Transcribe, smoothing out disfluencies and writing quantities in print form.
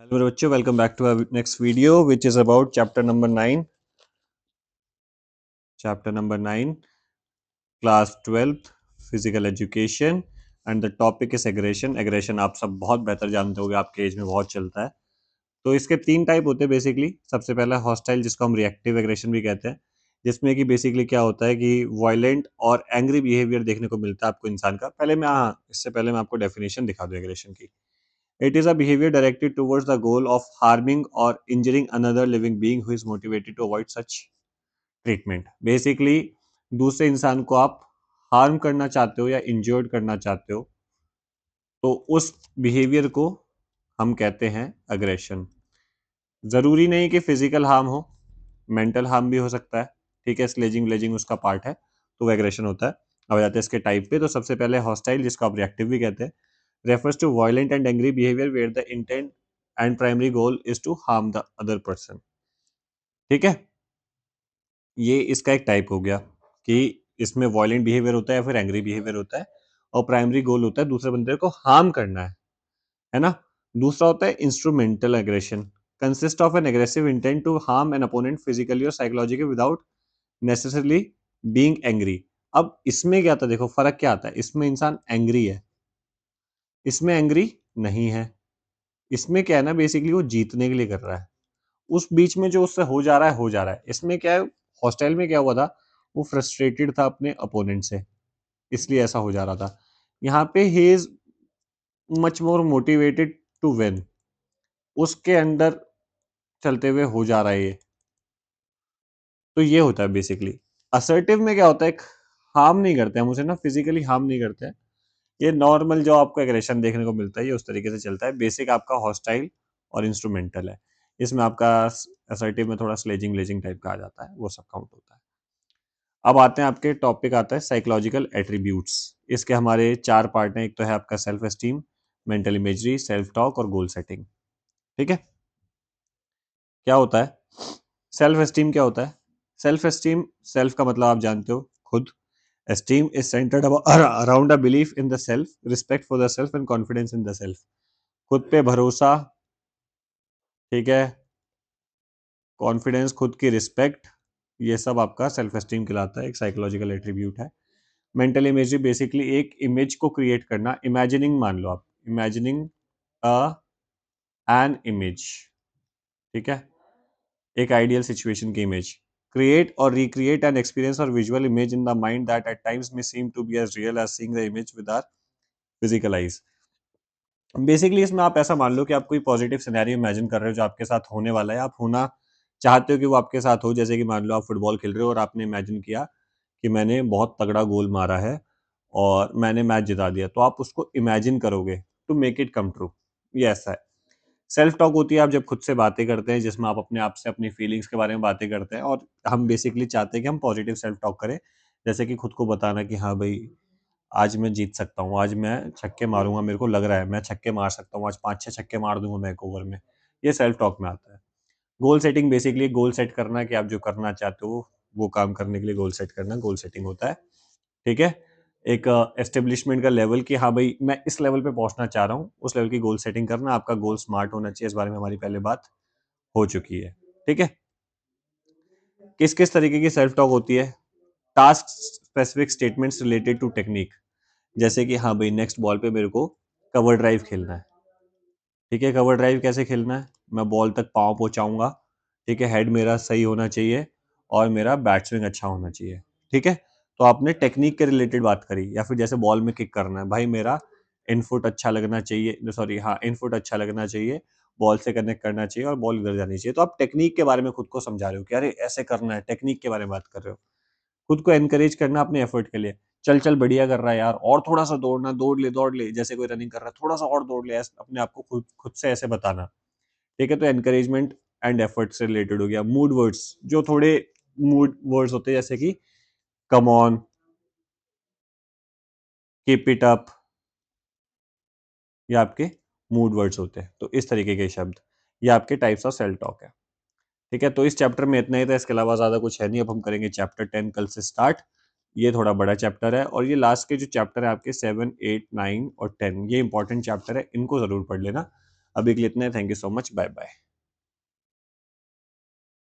Hello मेरे बच्चों, welcome back to our next video which is about chapter number 9, class 12th, physical education and the topic is aggression. Aggression आप सब बहुत बेहतर जानते होगे, आपके एज में बहुत चलता है। तो इसके तीन टाइप होते हैं बेसिकली। सबसे पहला हॉस्टाइल, जिसको हम रिएक्टिव एग्रेशन भी कहते हैं, जिसमें कि बेसिकली क्या होता है कि वायलेंट और एंग्री बिहेवियर देखने को मिलता है आपको इंसान का। इससे पहले मैं आपको डेफिनेशन दिखा दूं एग्रेशन की। It is a behavior directed towards the goal of harming or injuring another living being who is motivated to avoid such treatment. Basically, दूसरे इंसान को आप हार्म करना चाहते हो या इंजर्ड करना चाहते हो, तो उस बिहेवियर को हम कहते हैं अग्रेशन। जरूरी नहीं कि फिजिकल हार्म हो, मेंटल हार्म भी हो सकता है। ठीक है, स्लेजिंग व्लेजिंग उसका पार्ट है, तो वो एग्रेशन होता है। अब जाते हैं इसके टाइप पे। तो सबसे पहले हॉस्टाइल, जिसको आप रिएक्टिव भी कहते हैं, refers to violent and angry behavior where the intent and primary goal is to harm the other person. ठीक है, ये इसका एक टाइप हो गया कि इसमें वायलेंट बिहेवियर होता है या फिर एंग्री बिहेवियर होता है और प्राइमरी गोल होता है दूसरे बंदे को हार्म करना है ना। दूसरा होता है instrumental aggression, consist of an aggressive intent to harm an opponent physically और psychologically without necessarily being angry. अब इसमें क्या आता है, देखो फर्क क्या आता है। इसमें इंसान एंग्री है, इसमें एंग्री नहीं है। इसमें क्या है ना, बेसिकली वो जीतने के लिए कर रहा है। उस बीच में जो उससे हो जा रहा है हो जा रहा है। इसमें क्या है, हॉस्टाइल में क्या हुआ था, वो फ्रस्ट्रेटेड था अपने अपोनेंट से, इसलिए ऐसा हो जा रहा था। यहाँ पे ही is much more motivated to win, उसके अंदर चलते हुए हो जा रहा है ये। तो ये होता है बेसिकली। असर्टिव में क्या होता है, हार्म नहीं करते हम उसे ना, फिजिकली हार्म नहीं करते हैं। ये नॉर्मल जो आपको एग्रेशन देखने को मिलता है ये उस तरीके से चलता है। बेसिक आपका हॉस्टाइल और इंस्ट्रूमेंटल है। इसमें आपका असर्टिव में थोड़ा स्लेजिंग व्लेजिंग टाइप का आ जाता है, वो सब काउंट होता है। अब आते हैं, आपके टॉपिक आता है साइकोलॉजिकल एट्रीब्यूट्स। इसके हमारे चार पार्ट हैं। एक तो है आपका self esteem, mental imagery, self talk और गोल सेटिंग। ठीक है, क्या होता है सेल्फ एस्टीम, क्या होता है सेल्फ एस्टीम? सेल्फ का मतलब आप जानते हो, खुद। Esteem is centred around a belief in the self, respect for the self and confidence in the self. खुद पे भरोसा, ठीक है, कॉन्फिडेंस, खुद की रिस्पेक्ट, ये सब आपका सेल्फ एस्टीम कहलाता है, एक साइकोलॉजिकल एट्रीब्यूट है। मेंटल इमेजरी बेसिकली एक इमेज को क्रिएट करना, इमेजिनिंग मान लो आप, इमेजिनिंग अ एन इमेज, ठीक है, एक आइडियल सिचुएशन की इमेज। क्रिएट और रिक्रिएट एन एक्सपीरियंस और visual image in the mind that at times may seem to be as real as seeing the image with our physical eyes. Basically इसमें आप ऐसा मान लो कि आप कोई पॉजिटिव सिनेरियो इमेजिन कर रहे हो जो आपके साथ होने वाला है, आप होना चाहते हो कि वो आपके साथ हो। जैसे कि मान लो आप फुटबॉल खेल रहे हो और आपने इमेजिन किया कि मैंने बहुत तगड़ा गोल मारा है और मैंने मैच जिता दिया, तो आप उसको इमेजिन करोगे to make it come true. ये ऐसा है। सेल्फ टॉक होती है आप जब खुद से बातें करते हैं, जिसमें आप अपने आप से अपनी फीलिंग्स के बारे में बातें करते हैं, और हम बेसिकली चाहते हैं कि हम पॉजिटिव सेल्फ टॉक करें। जैसे कि खुद को बताना कि हाँ भाई, आज मैं जीत सकता हूँ, आज मैं छक्के मारूंगा, मेरे को लग रहा है मैं छक्के मार सकता हूँ, आज 5-6 छक्के मार दूंगा मैं एक ओवर में। ये सेल्फ टॉक में आता है। Goal setting basically goal set करना कि आप जो करना चाहते हो वो काम करने के लिए गोल सेट करना गोल सेटिंग होता है। ठीक है, एक एस्टेब्लिशमेंट का लेवल कि हाँ भाई मैं इस लेवल पे पहुंचना चाह रहा हूँ, उस लेवल की गोल सेटिंग करना। आपका गोल स्मार्ट होना चाहिए, इस बारे में हमारी पहले बात हो चुकी है। ठीक है, किस किस तरीके की सेल्फ टॉक होती है? Task specific statements related to technique, जैसे कि हाँ भाई नेक्स्ट बॉल पे मेरे को कवर ड्राइव खेलना है। ठीक है, कवर ड्राइव कैसे खेलना है, मैं बॉल तक पाँव पहुंचाऊंगा। ठीक है, हेड मेरा सही होना चाहिए और मेरा बैट स्विंग अच्छा होना चाहिए। ठीक है, तो आपने टेक्निक के रिलेटेड बात करी। या फिर जैसे बॉल में किक करना है, भाई मेरा इनफुट अच्छा लगना चाहिए, सॉरी हाँ, इनफुट अच्छा लगना चाहिए, बॉल से कनेक्ट करना चाहिए और बॉल इधर जानी चाहिए। तो आप टेक्निक के बारे में खुद को समझा रहे हो कि अरे ऐसे करना है, टेक्निक के बारे में बात कर रहे हो। खुद को एनकरेज करना अपने एफर्ट के लिए। चल चल बढ़िया कर रहा है यार, और थोड़ा सा दौड़ना, दौड़ ले, जैसे कोई रनिंग कर रहा है, थोड़ा सा और दौड़ ले, अपने आप को खुद खुद से ऐसे बताना। ठीक है, तो एनकरेजमेंट एंड एफर्ट से रिलेटेड हो गया। मूड वर्ड्स, जो थोड़े मूड वर्ड्स होते हैं, जैसे कि come on, keep it up, ये आपके मूड वर्ड्स होते हैं। तो इस तरीके के शब्द, ये आपके टाइप्स ऑफ सेल्फ टॉक है। ठीक है, तो इस चैप्टर में इतना ही था, इसके अलावा ज्यादा कुछ है नहीं। अब हम करेंगे चैप्टर 10 कल से स्टार्ट। ये थोड़ा बड़ा चैप्टर है और ये लास्ट के जो चैप्टर है आपके 7, 8, 9 और 10, ये इंपॉर्टेंट चैप्टर है, इनको जरूर पढ़ लेना। अभी के लिए इतना है, thank you so much, bye bye.